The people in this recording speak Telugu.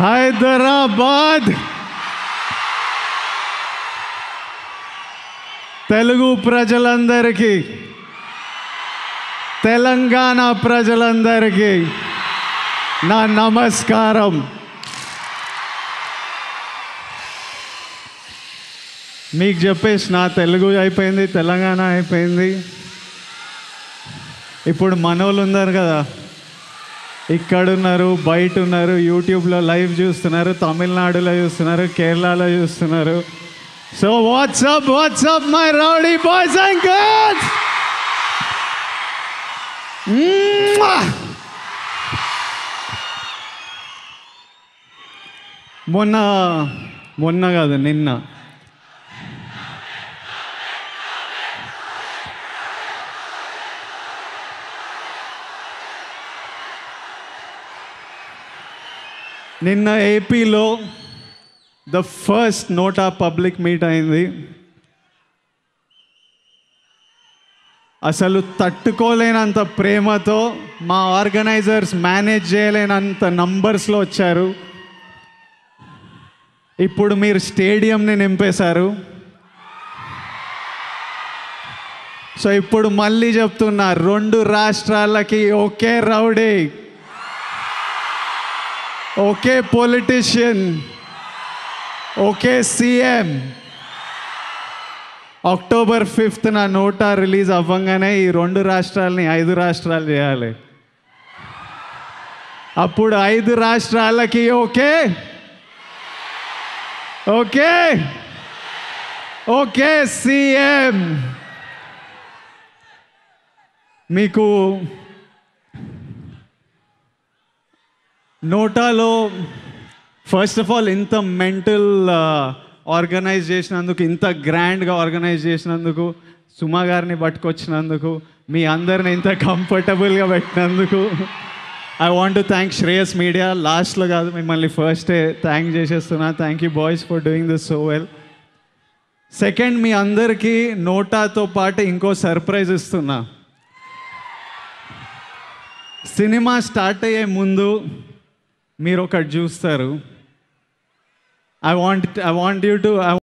హైదరాబాద్ తెలుగు ప్రజలందరికీ, తెలంగాణ ప్రజలందరికీ నా నమస్కారం. మీకు చెప్పేసి నా తెలుగు అయిపోయింది, తెలంగాణ అయిపోయింది. ఇప్పుడు మనోళ్ళు ఉన్నారు కదా, ఇక్కడున్నారు, బయట ఉన్నారు, యూట్యూబ్లో లైవ్ చూస్తున్నారు, తమిళనాడులో చూస్తున్నారు, కేరళలో చూస్తున్నారు. So WhatsApp my rowdy boys and girls. మొన్న కాదు, నిన్న ఏపీలో the first NOTA public meet అయింది. అసలు తట్టుకోలేనంత ప్రేమతో మా ఆర్గనైజర్స్ మేనేజ్ చేయలేనంత నంబర్స్లో వచ్చారు. ఇప్పుడు మీరు స్టేడియంని నింపేశారు. సో ఇప్పుడు మళ్ళీ చెప్తున్నా, 2 రాష్ట్రాలకి ఒకే రౌడీ, ఒకే పొలిటీషియన్, ఒకే సీఎం. అక్టోబర్ 5th నా నోటా రిలీజ్ అవ్వగానే ఈ 2 రాష్ట్రాలని 5 రాష్ట్రాలు చేయాలి. అప్పుడు 5 రాష్ట్రాలకి ఓకే ఓకే ఓకే సీఎం. మీకు నోటాలో ఫస్ట్ ఆఫ్ ఆల్ ఇంత మెంటల్ ఆర్గనైజ్ చేసినందుకు, ఇంత గ్రాండ్గా ఆర్గనైజ్ చేసినందుకు, సుమా గారిని పట్టుకొచ్చినందుకు, మీ అందరిని ఇంత కంఫర్టబుల్గా పెట్టినందుకు I want to thank Shreyas media. లాస్ట్లో కాదు, మిమ్మల్ని ఫస్టే థ్యాంక్ చేసేస్తున్నా. Thank you boys for doing this so well. Second, మీ అందరికీ నోటాతో పాటు ఇంకో సర్ప్రైజ్ ఇస్తున్నా. సినిమా స్టార్ట్ అయ్యే ముందు మీరు ఒకటి చూస్తారు. I want you to